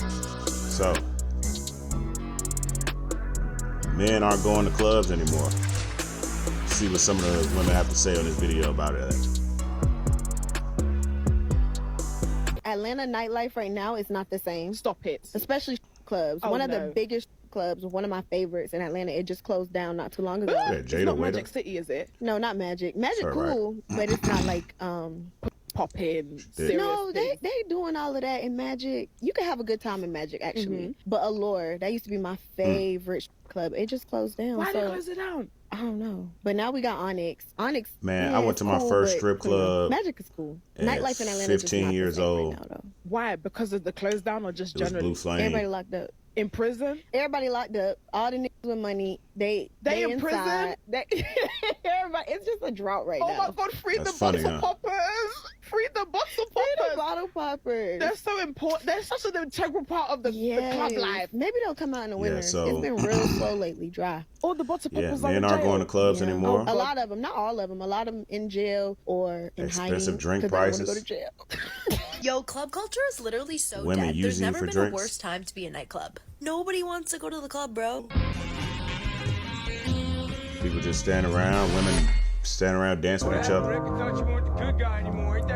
So, men aren't going to clubs anymore. See what some of the women have to say on this video about it. Atlanta nightlife right now is not the same. Stop it. Especially clubs. One of the biggest clubs, one of my favorites in Atlanta, it just closed down not too long ago. It's not Magic City, is it? No, not Magic. Magic cool, but it's not like popping. No, they doing all of that in Magic. You can have a good time in Magic actually. But Allure, that used to be my favorite club. It just closed down. Why did it close it down? I don't know. But now we got Onyx. Onyx. Man, I went to my first strip club. Magic is cool. Nightlife in Atlanta is 15 years old. Right now, though. Why? Because of the close down or just generally? Blue Flame. Everybody locked up. In prison? Everybody locked up. All the niggas with money, they in inside. prison? Everybody, it's just a drought right now. Oh my God, free That's the funny, bottle poppers. Free the bottle poppers. Free the bottle poppers. They're so important. They're such an integral part of the club life. Maybe they'll come out in the winter. So, it's been real slow lately, dry. All the bottle poppers are men aren't going to clubs anymore. A lot of them, not all of them. A lot of them in jail or in expensive hiding drink prices. They want to go to jail. Yo, club culture is literally so Women dead. There's using never for been drinks. a worse time to be a nightclub. Nobody wants to go to the club, bro. People just stand around, women stand around dancing with each other.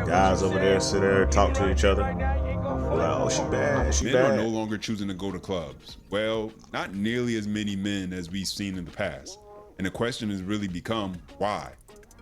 Guys over there sit there, talk to each other. Like, oh, she bad, she men bad. are no longer choosing to go to clubs. Well, not nearly as many men as we've seen in the past. And the question has really become, why?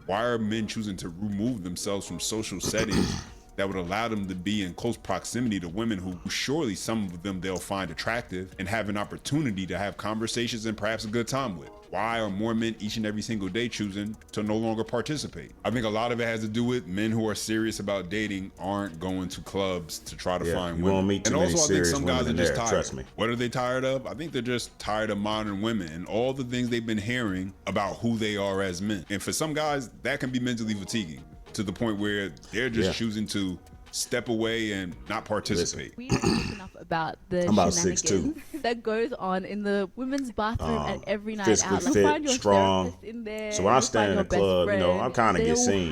Why are men choosing to remove themselves from social settings that would allow them to be in close proximity to women who surely some of them they'll find attractive and have an opportunity to have conversations and perhaps a good time with? Why are more men each and every single day choosing to no longer participate? I think a lot of it has to do with men who are serious about dating aren't going to clubs to try to find women. Won't meet too and many also, I think serious some guys women are just there, tired. trust me. What are they tired of? I think they're just tired of modern women and all the things they've been hearing about who they are as men. And for some guys, that can be mentally fatiguing to the point where they're just choosing to step away and not participate. We don't talk enough about the shenanigans that goes on in the women's bathroom at every night out. Physically Like, fit, strong. in there, So when I stand in the club, you know, I kind of get seen.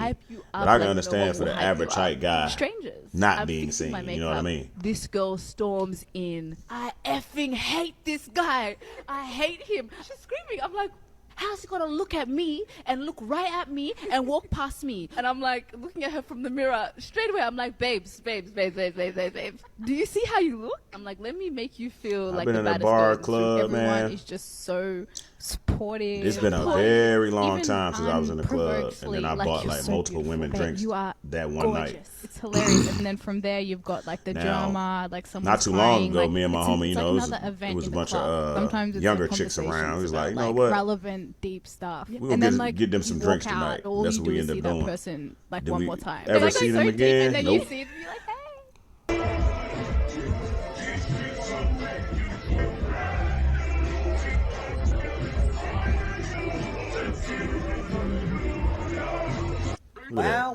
But I can understand for the average height guy not being seen. You know what I mean? This girl storms in. I effing hate this guy. I hate him. She's screaming. I'm like, how's he gonna look at me and look right at me and walk past me? And I'm like looking at her from the mirror straight away. I'm like, babes. Do you see how you look? I'm like, let me make you feel like the baddest bar, girl. club, Everyone man. is just so supportive. It's been a very long time since I was in the club, and unprovokedly, then I bought you're like so multiple beautiful, women babe. drinks You are that one gorgeous. night. It's hilarious. And then from there, you've got like the Now, drama, like someone not too long ago, me and my homie, you know, it was a bunch of younger chicks around. It was like, you know what? Relevant, deep stuff. We're gonna get them some drinks tonight. That's what we end up doing. That person like Did one we more time. ever see them again? And then Nope. you see them, you're like, hey. Wow.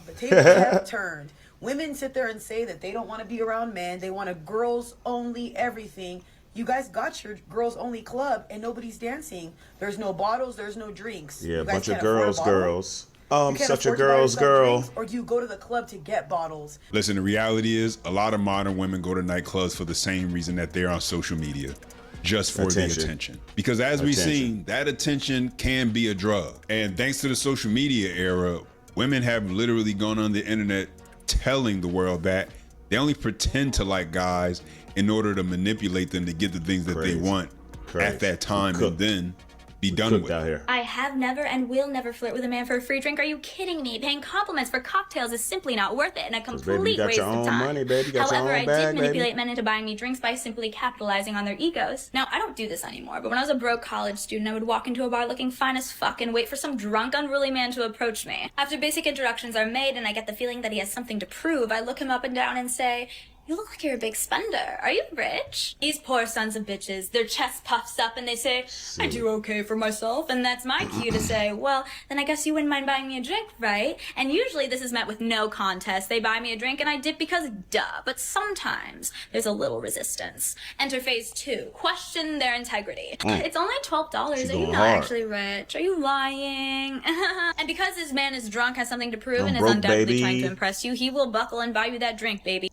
The tables have turned. Women sit there and say that they don't want to be around men. They want a girls only everything. You guys got your girls only club and nobody's dancing. There's no bottles. There's no drinks. Yeah, a You guys bunch of can't afford a girls. bottle? You can't Such a afford to buy girl's yourself girl. drinks, or do you go to the club to get bottles? Listen, the reality is a lot of modern women go to nightclubs for the same reason that they're on social media. Just for the attention. Because as we've seen, that attention can be a drug. And thanks to the social media era, women have literally gone on the internet telling the world that they only pretend to like guys in order to manipulate them to get the things that they want at that time and then be done with. Out here. I have never and will never flirt with a man for a free drink. Are you kidding me? Paying compliments for cocktails is simply not worth it and a complete waste of time. Money, baby. You got However, your own I bag, did manipulate baby. men into buying me drinks by simply capitalizing on their egos. Now, I don't do this anymore, but when I was a broke college student, I would walk into a bar looking fine as fuck and wait for some drunk, unruly man to approach me. After basic introductions are made and I get the feeling that he has something to prove, I look him up and down and say, "You look like you're a big spender. Are you rich?" These poor sons of bitches, their chest puffs up and they say, "I do okay for myself." And that's my cue to say, "Well, then I guess you wouldn't mind buying me a drink, right?" And usually this is met with no contest. They buy me a drink and I dip because duh. But sometimes there's a little resistance. Enter phase 2. Question their integrity. It's only $12. Are you not actually rich? Are you lying? And because this man is drunk, has something to prove, and is undoubtedly trying to impress you, he will buckle and buy you that drink, baby.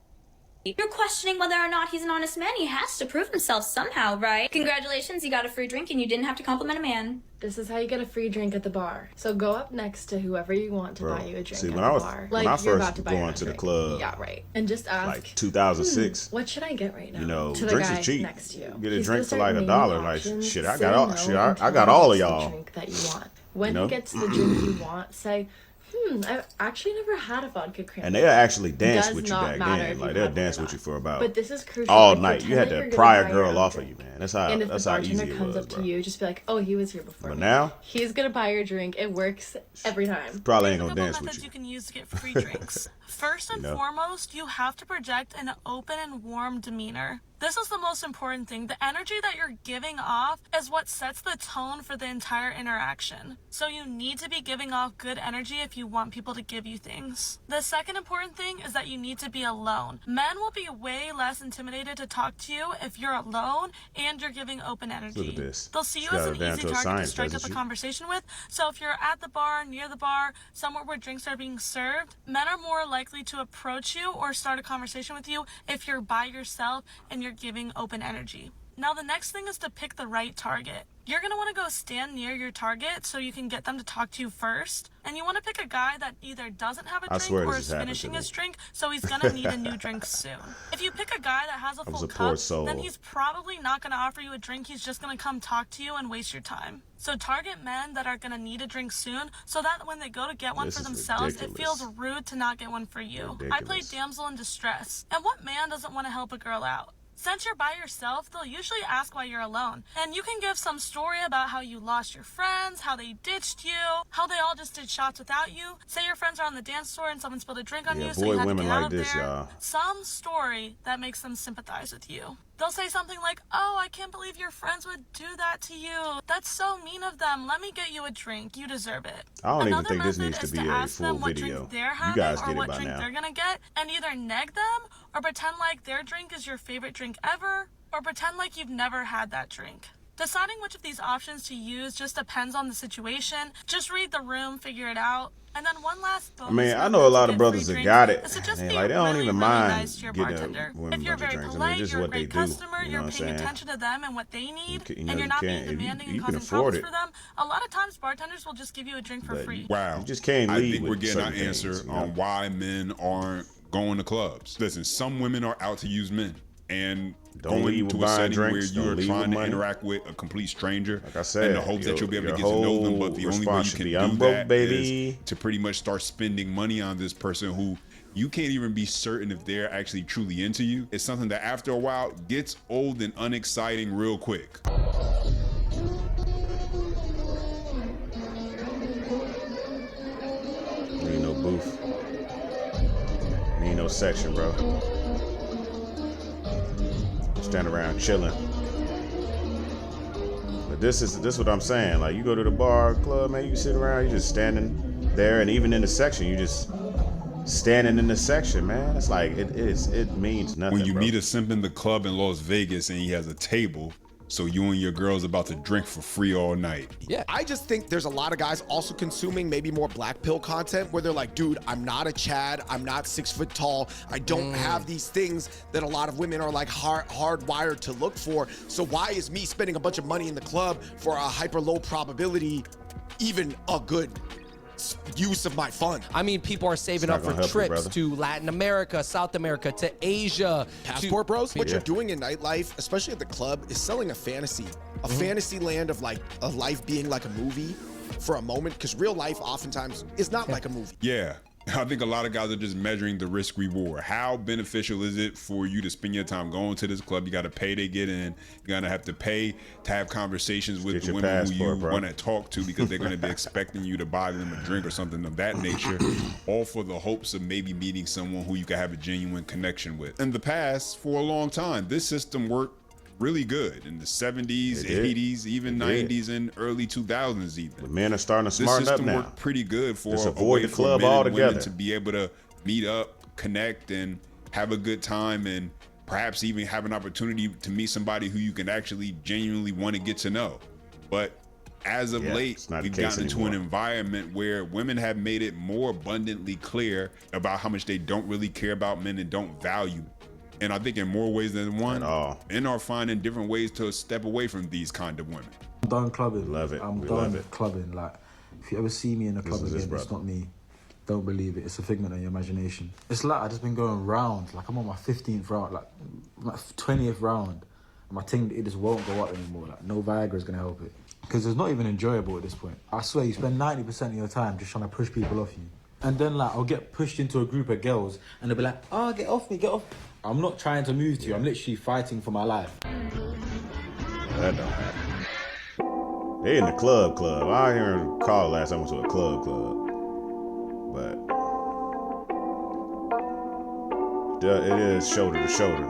You're questioning whether or not he's an honest man. He has to prove himself somehow, right? Congratulations, you got a free drink and you didn't have to compliment a man. This is how you get a free drink at the bar. So go up next to whoever you want to buy you a drink see, at when the I was, bar. When Like I you're about first to buy going a to the drink. club, Yeah, right. And just ask, like 2006, what should I get right now? you know, to the drinks guy is cheap. next to you. Get a He's drink gonna for like start $1. naming Like options, shit, I say got all, no shit, until I got he all of gets the y'all. drink that you want. When You know? he gets the drink you want, say, I've actually never had a vodka cranberry. And they'll actually dance Does with you not back matter then. if Like you they'll have one dance or with you not. for about But this is crucial. all Like, night. You pretend had that you're to gonna pry a buy girl your off own of you, drink. man. That's how And if the easy bartender it comes was, up bro. to you, just be like, oh, he was here before But me. now, He's gonna buy your drink. It works every time. probably ain't There's gonna a couple dance with methods you. you can use to get free drinks. First and foremost, you have to project an open and warm demeanor. This is the most important thing. The energy that you're giving off is what sets the tone for the entire interaction. So you need to be giving off good energy if you want people to give you things. The second important thing is that you need to be alone. Men will be way less intimidated to talk to you if you're alone and you're giving open energy. Look at this. They'll see you She's as got an it down easy to a target to science, strike up doesn't a she? conversation with. So if you're at the bar, near the bar, somewhere where drinks are being served, men are more likely to approach you or start a conversation with you if you're by yourself and you're giving open energy. Now the next thing is to pick the right target. You're going to want to go stand near your target so you can get them to talk to you first. And you want to pick a guy that either doesn't have a I drink swear or this is has happened finishing to his me. drink, so he's going to need a new drink soon. If you pick a guy that has a was full a poor cup, soul. then he's probably not going to offer you a drink. He's just going to come talk to you and waste your time. So target men that are going to need a drink soon so that when they go to get one This for is themselves, ridiculous. it feels rude to not get one for you. I played Ridiculous. damsel in distress. And what man doesn't want to help a girl out? Since you're by yourself, they'll usually ask why you're alone. And you can give some story about how you lost your friends, how they ditched you, how they all just did shots without you. Say your friends are on the dance floor and someone spilled a drink on Yeah, you, so you boy, had to women get like out of this, there. y'all. Some story that makes them sympathize with you. They'll say something like, oh, I can't believe your friends would do that to you. That's so mean of them. Let me get you a drink. You deserve it. I don't even Another think this method needs to is be a ask full them what video. drink they're You having guys or get it what by drink now. they're gonna get, and either neg them or pretend like their drink is your favorite drink ever, or pretend like you've never had that drink. Deciding which of these options to use just depends on the situation. Just read the room, figure it out. And then one last bonus I mean, I method know a lot to of get brothers free that drinks got it. is to just And be like, they don't really, even really mind nice to your getting bartender. a women If you're a bunch of very drinks. I mean, polite, this is you're a what they great do. customer, You know you're what I'm paying saying? attention to them and what they need, You and know, you're you not being can't- if you- demanding you and can causing afford problems it. for them, a lot of times bartenders will just give you a drink for But free. Wow. You just can't I lead think with we're getting our certain answer things, you know? on why men aren't going to clubs. Listen, some women are out to use men. And Don't leave going with to a buying setting drinks, where don't you are leave trying with to money. interact with a complete stranger, Like I said, and the hope that you'll be able to your get to know them, whole but the only way you response can should be, do "I'm broke, that baby." is to pretty much start spending money on this person who you can't even be certain if they're actually truly into you. It's something that after a while gets old and unexciting real quick. Need no booth. Need no section, bro. Stand around chilling. But this is what I'm saying. Like, you go to the bar, club, man, you sit around, you just standing there, and even in the section, you just standing in the section, man. It's like it means nothing. When you bro. meet a simp in the club in Las Vegas and he has a table, so you and your girl's about to drink for free all night. Yeah, I just think there's a lot of guys also consuming maybe more black pill content where they're like, dude, I'm not a Chad, I'm not 6 foot tall, I don't have these things that a lot of women are like hardwired to look for. So why is me spending a bunch of money in the club for a hyper low probability even a good use of my fund? I mean, people are saving up for trips to Latin America, South America, to Asia. Passport bros? What you're doing in nightlife, especially at the club, is selling a fantasy. A fantasy land of like a life being like a movie for a moment, because real life oftentimes is not like a movie. Yeah. I think a lot of guys are just measuring the risk reward. How beneficial is it for you to spend your time going to this club? You got to pay to get in. You're going to have to pay to have conversations with the women who you want to talk to, because they're going to be expecting you to buy them a drink or something of that nature, all for the hopes of maybe meeting someone who you can have a genuine connection with. In the past, for a long time, this system worked really good in the 70s, 80s, even 90s, and early 2000s even. The men are starting to This smarten up system now. worked pretty good for Just a avoid way the club for men and altogether. women to be able to meet up, connect, and have a good time, and perhaps even have an opportunity to meet somebody who you can actually genuinely want to get to know. But as of late, we've gotten into an environment where women have made it more abundantly clear about how much they don't really care about men and don't value And I think in more ways than one, men are finding different ways to step away from these kind of women. I'm done clubbing. Love it. I'm We done love it. clubbing. Like, if you ever see me in a club again, it's not me. Don't believe it. It's a figment of your imagination. It's like I've just been going round. Like, I'm on my 15th round, like my 20th round. And my thing, it just won't go up anymore. Like, no Viagra's gonna help it. Because it's not even enjoyable at this point. I swear, you spend 90% of your time just trying to push people off you. And then, like, I'll get pushed into a group of girls and they'll be like, oh, get off me, get off. I'm not trying to move to you. I'm literally fighting for my life. That don't happen. They in the club. I didn't hear call last time I went to a club. But it is shoulder to shoulder.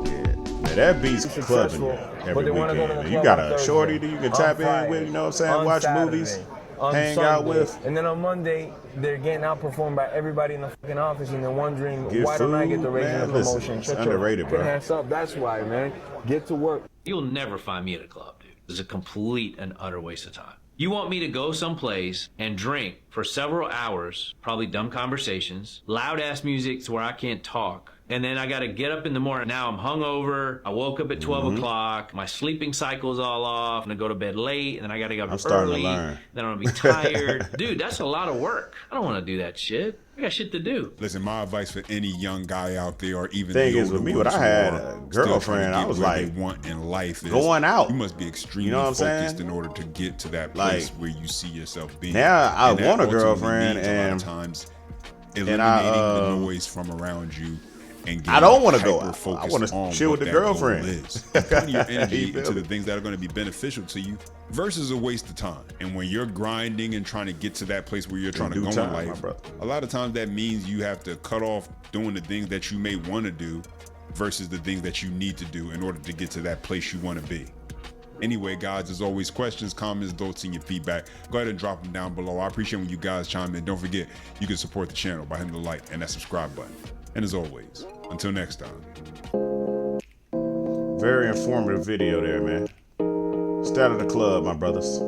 Yeah, that beats clubbing every weekend. And you got a shorty that you can tap in with, you know what I'm saying? Watch movies, hang out with. And then on Monday, they're getting outperformed by everybody in the fucking office, and they're wondering, why don't I get the raise and the promotion? It's underrated, bro. Hands up, that's why, man. Get to work. You'll never find me at a club, dude. It's a complete and utter waste of time. You want me to go someplace and drink for several hours, probably dumb conversations, loud-ass music to where I can't talk, and then I got to get up in the morning. Now I'm hungover. I woke up at 12 o'clock. My sleeping cycle's all off. I'm going to go to bed late, and then I got to get up early. Then I'm going to be tired. Dude, that's a lot of work. I don't want to do that shit. I got shit to do. Listen, my advice for any young guy out there, or even thing the is, with me, when I had a girlfriend, I was like, they want in life is going out. You must be extremely focused in order to get to that place where you see yourself being. Now I want a ultimately girlfriend, means a lot of and times eliminating the noise from around you. And I don't want to go out. I want to chill with the girlfriend. Putting your energy into the things that are going to be beneficial to you versus a waste of time. And when you're grinding and trying to get to that place where you're trying to go in life, a lot of times that means you have to cut off doing the things that you may want to do versus the things that you need to do in order to get to that place you want to be. Anyway, guys, as always, questions, comments, thoughts, and your feedback, go ahead and drop them down below. I appreciate when you guys chime in. Don't forget, you can support the channel by hitting the like and that subscribe button. And as always, until next time. Very informative video there, man. Stay out of the club, my brothers.